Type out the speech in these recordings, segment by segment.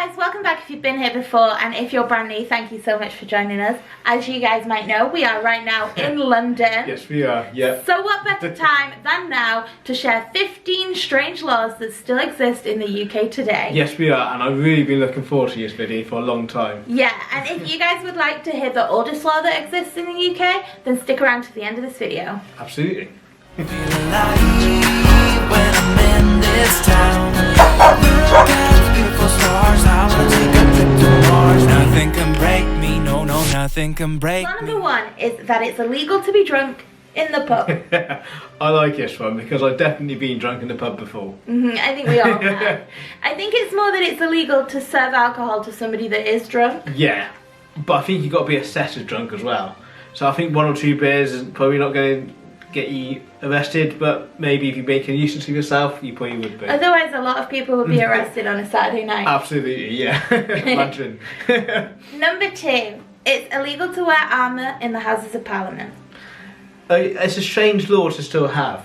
guys, welcome back if you've been here before, and if you're brand new, thank you so much for joining us. As you guys might know, we are right now in London. Yes, we are, yeah. So what better time than now to share 15 strange laws that still exist in the UK today. Yes, we are, and I've really been looking forward to this video for a long time. Yeah, and if you guys would like to hear the oldest law that exists in the UK, then stick around to the end of this video. Absolutely. Feel alive when I'm in this town. Look at the beautiful stars. I wanna take a trip to Mars. Nothing can break me. No, nothing can break Law me. number 1 is that it's illegal to be drunk in the pub. I like this one because I've definitely been drunk in the pub before. I think we all have. I think it's more that it's illegal to serve alcohol to somebody that is drunk. Yeah, but I think you've got to be assessed as drunk as well. So I think 1 or 2 beers is probably not going to get you arrested, but maybe if you make a nuisance of yourself, you probably would be. Otherwise, a lot of people would be arrested on a Saturday night. Absolutely, yeah. Imagine. Number 2, it's illegal to wear armour in the Houses of Parliament. It's a strange law to still have.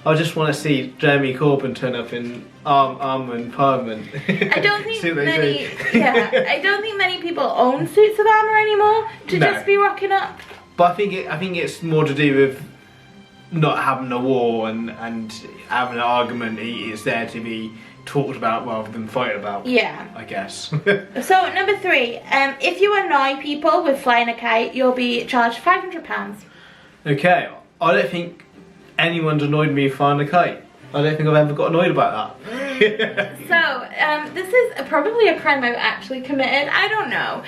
I just want to see Jeremy Corbyn turn up in armour in Parliament. I don't think See what they many. do. Yeah, I don't think many people own suits of armour anymore to No. just be rocking up. But I think it's more to do with not having a war and having an argument. It's there to be talked about rather than fight about. Yeah. I guess. So number 3, if you annoy people with flying a kite, you'll be charged £500. Okay, I don't think anyone's annoyed me flying a kite. I don't think I've ever got annoyed about that. So, this is probably a crime I've actually committed. I don't know.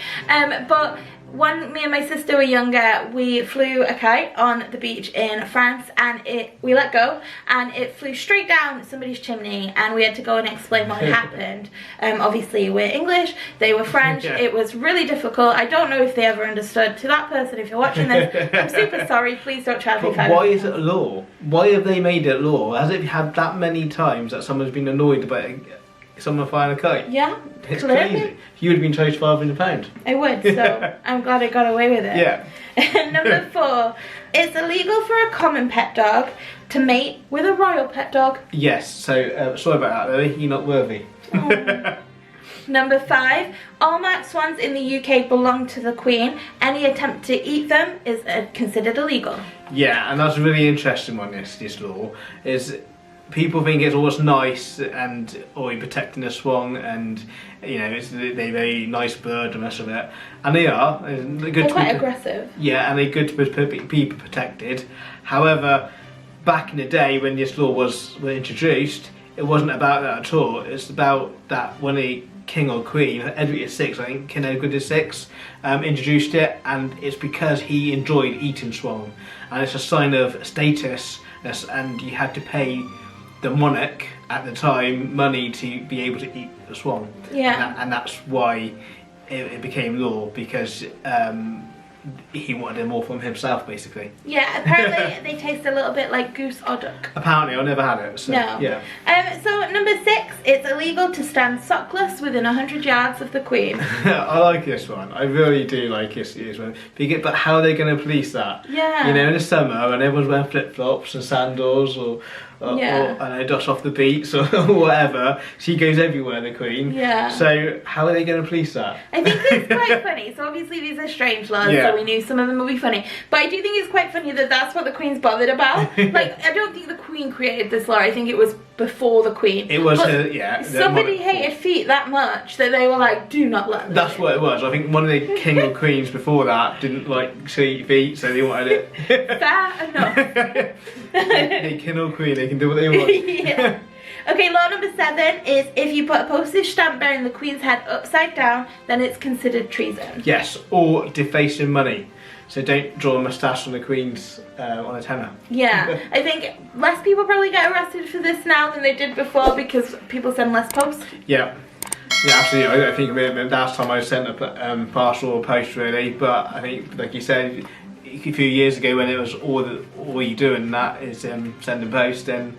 But when me and my sister were younger, we flew a kite on the beach in France, and we let go and it flew straight down somebody's chimney, and we had to go and explain what had happened. Obviously we're English, they were French. Yeah. It was really difficult. I don't know if they ever understood. To that person, if you're watching this, I'm super sorry. Please don't charge me But why is it a law? Why have they made it law? Has it had that many times that someone's been annoyed about someone flying a kite? Yeah, It's clearly. crazy. You would have been charged £500. I would, so I'm glad I got away with it. Yeah. Number 4, it's illegal for a common pet dog to mate with a royal pet dog. Yes, so sorry about that, Lily. You're not worthy. Number 5, all marked swans in the UK belong to the Queen. Any attempt to eat them is considered illegal. Yeah, and that's a really interesting one, this law, is people think it's always nice and you're protecting a swan, and you know they're a very nice bird and rest of it, and they are. They're quite aggressive. Yeah, and they're good to be protected. However, back in the day when this law was introduced, it wasn't about that at all. It's about that when a king or queen, Edward VI, I think King Edward VI, introduced it, and it's because he enjoyed eating swan, and it's a sign of status, and you had to pay the monarch at the time money to be able to eat the swan. Yeah. And that's why it became law, because he wanted more from himself, basically. Yeah, apparently they taste a little bit like goose or duck. Apparently, I never had it. So, No. Yeah. So number 6, it's illegal to stand sockless within 100 yards of the Queen. I like this one. I really do like this one. But how are they going to police that? Yeah. You know, in the summer when everyone's wearing flip-flops and sandals or I know, dust off the beats or whatever, she goes everywhere, the Queen. Yeah. So how are they going to police that? I think it's quite funny. So obviously these are strange laws, Yeah. so we knew some of them would be funny. But I do think it's quite funny that that's what the Queen's bothered about. Like, I don't think the Queen created this law. I think it was before the Queen. It was, But yeah. somebody hated feet that much that they were like, do not let them. That's what it was. I think one of the king or queens before that didn't like to eat feet, so they wanted it. Fair enough. They king or queen, they can do what they want. Yeah. Okay, law number 7 is if you put a postage stamp bearing the Queen's head upside down, then it's considered treason. Yes, or defacing money. So don't draw a moustache on the Queen's on a tenner. Yeah, I think less people probably get arrested for this now than they did before because people send less post. Yeah. Yeah, absolutely. I think the last time I sent a parcel or post, really, but I think, like you said, a few years ago when it was all you do and that is sending post, then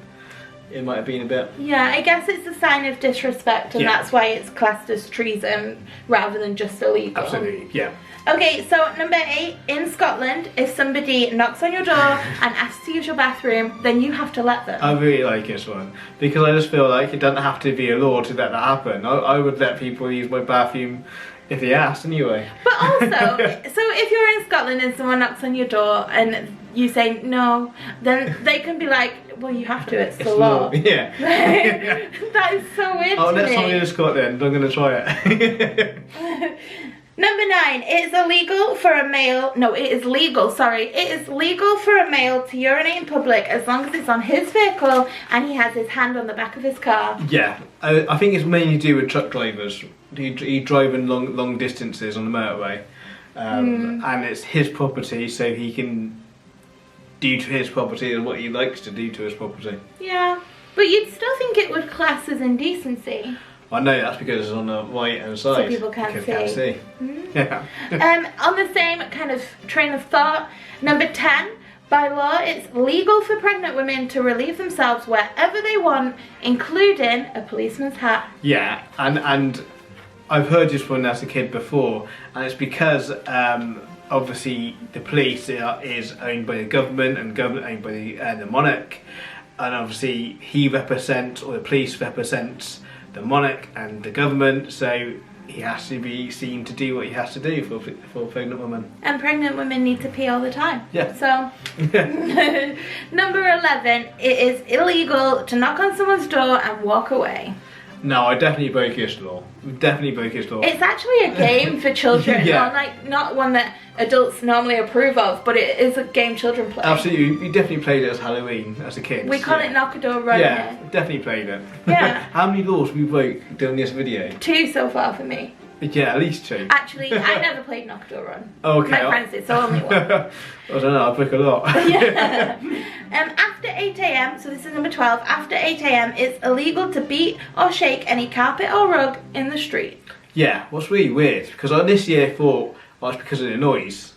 it might have been a bit. Yeah, I guess it's a sign of disrespect, and that's why it's classed as treason rather than just illegal. Absolutely, yeah. Okay, so number 8, in Scotland, if somebody knocks on your door and asks to use your bathroom, then you have to let them. I really like this one because I just feel like it doesn't have to be a law to let that happen. I would let people use my bathroom if they asked anyway. But also, so if you're in Scotland and someone knocks on your door and you say no, then they can be like, well, you have to, it's the law. Yeah. That is so weird to me. Next time I'm in Scotland, I'm going to try it. Number 9, it is illegal for a male, no, it is legal, sorry. It is legal for a male to urinate in public as long as it's on his vehicle and he has his hand on the back of his car. Yeah, I think it's mainly to do with truck drivers. He driving long distances on the motorway. And it's his property, so he can do to his property what he likes to do to his property. Yeah, but you'd still think it would class as indecency. I know that's because it's on the right hand side. So people can't see. Yeah. On the same kind of train of thought, number 10, by law it's legal for pregnant women to relieve themselves wherever they want, including a policeman's hat. Yeah, and I've heard this one as a kid before, and it's because obviously the police is owned by the government and government owned by the monarch, and obviously he represents, or the police represents, the monarch and the government, so he has to be seen to do what he has to do for pregnant women. And pregnant women need to pee all the time. Yeah. So, number 11, it is illegal to knock on someone's door and walk away. No, I definitely broke his law. Definitely broke his law. It's actually a game for children, Yeah. not one that adults normally approve of, but it is a game children play. Absolutely, we definitely played it as Halloween as a kid. We call it knock a door run. Yeah, definitely played it. Yeah. How many laws we broke doing this video? 2 so far for me. Yeah, at least 2. Actually, I never played knock a door run. Okay. My friends did, so only one. I don't know, I broke a lot. Yeah. After 8 AM, so this is number 12, after 8 AM, it's illegal to beat or shake any carpet or rug in the street. Yeah, what's really weird, because I this year thought, well, it's because of the noise,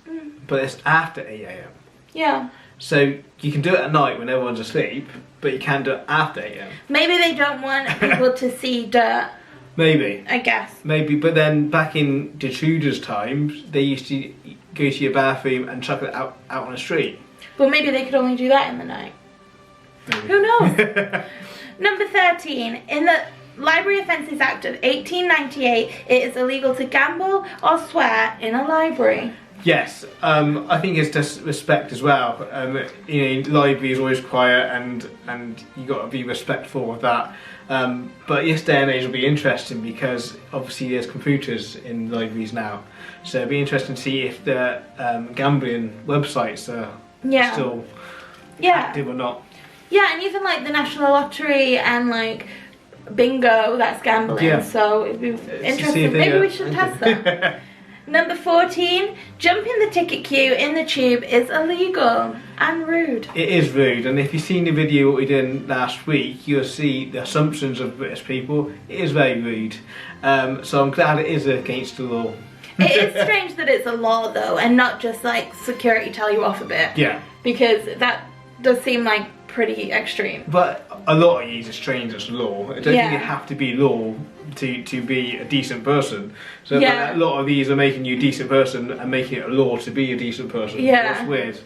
but it's after 8 AM. Yeah. So you can do it at night when everyone's asleep, but you can't do it after 8 AM. Maybe they don't want people to see dirt. Maybe. I guess. Maybe, but then back in the Tudors' times, they used to go to your bathroom and chuck it out on the street. But maybe they could only do that in the night. Maybe. Who knows? Number 13, in the Library Offences Act of 1898, it is illegal to gamble or swear in a library. Yes, I think it's just respect as well. Library is always quiet, and you got to be respectful of that. But this day and age will be interesting because obviously there's computers in libraries now, so it'll be interesting to see if the gambling websites are still active or not. Yeah, and even like the National Lottery and like bingo, that's gambling. Yeah. So it'd be interesting. Maybe we should test that. Number 14, jumping the ticket queue in the tube is illegal and rude. It is rude, and if you've seen the video what we did last week, you'll see the assumptions of British people. It is very rude. So I'm glad it is against the law. It is strange that it's a law though, and not just like security tell you off a bit. Yeah. Because that does seem like pretty extreme. But a lot of these are strange as law. I don't think you have to be law to be a decent person. So a lot of these are making you a decent person and making it a law to be a decent person. Yeah. That's weird.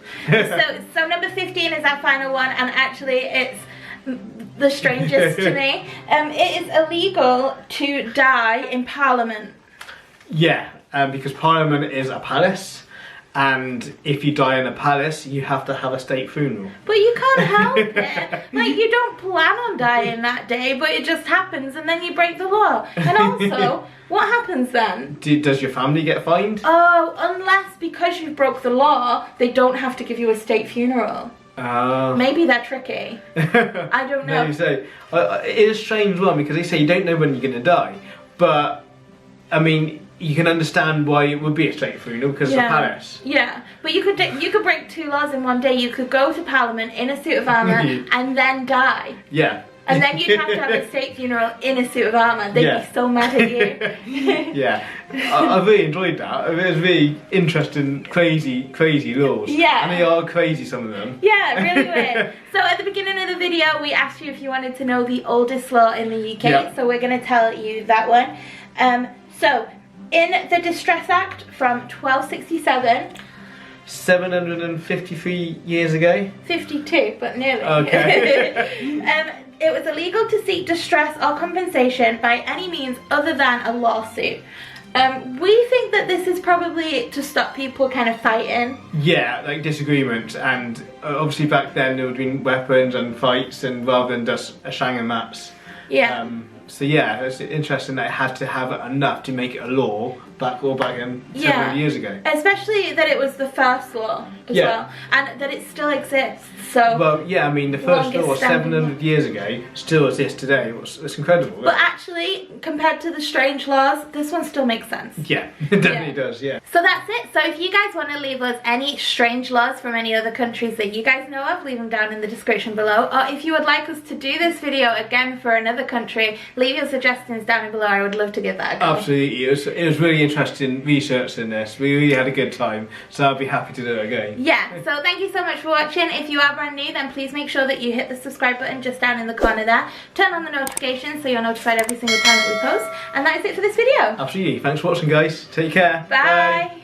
so number 15 is our final one, and actually it's the strangest to me. It is illegal to die in Parliament. Yeah, because Parliament is a palace. And if you die in a palace, you have to have a state funeral. But you can't help it. Like, you don't plan on dying that day, but it just happens, and then you break the law. And also, what happens then? Does your family get fined? Oh, unless because you broke the law, they don't have to give you a state funeral. Maybe they're tricky. I don't know. Maybe so. It is a strange one because they say you don't know when you're going to die. But, I mean, you can understand why it would be a state funeral because it's a palace. Yeah, but you could break 2 laws in one day. You could go to Parliament in a suit of armour and then die. Yeah, And then you'd have to have a state funeral in a suit of armour. They'd be so mad at you. Yeah, I really enjoyed that. It was really interesting, crazy laws. Yeah. And they are crazy, some of them. Yeah, really weird. So at the beginning of the video, we asked you if you wanted to know the oldest law in the UK. Yep. So we're going to tell you that one. So in the Distress Act from 1267... 753 years ago? 52, but nearly. Okay. It was illegal to seek distress or compensation by any means other than a lawsuit. We think that this is probably to stop people kind of fighting. Yeah, like disagreements, and obviously back then there would have been weapons and fights, and rather than just a shang and maps. Yeah. So yeah, it's interesting that it had to have enough to make it a law back in 700 years ago. Especially that it was the first law as well, and that it still exists. So well, yeah, I mean the first law 700 years ago still exists today. It's incredible. But actually, compared to the strange laws, this one still makes sense. Yeah, it definitely does. Yeah. So that's it. So if you guys want to leave us any strange laws from any other countries that you guys know of, leave them down in the description below. Or if you would like us to do this video again for another country, leave your suggestions down below. I would love to give that a go. Absolutely, it was really interesting researching this. We really had a good time, so I'd be happy to do it again. Yeah, so thank you so much for watching. If you are brand new, then please make sure that you hit the subscribe button just down in the corner there. Turn on the notifications so you're notified every single time that we post. And that is it for this video. Absolutely. Thanks for watching, guys. Take care. Bye.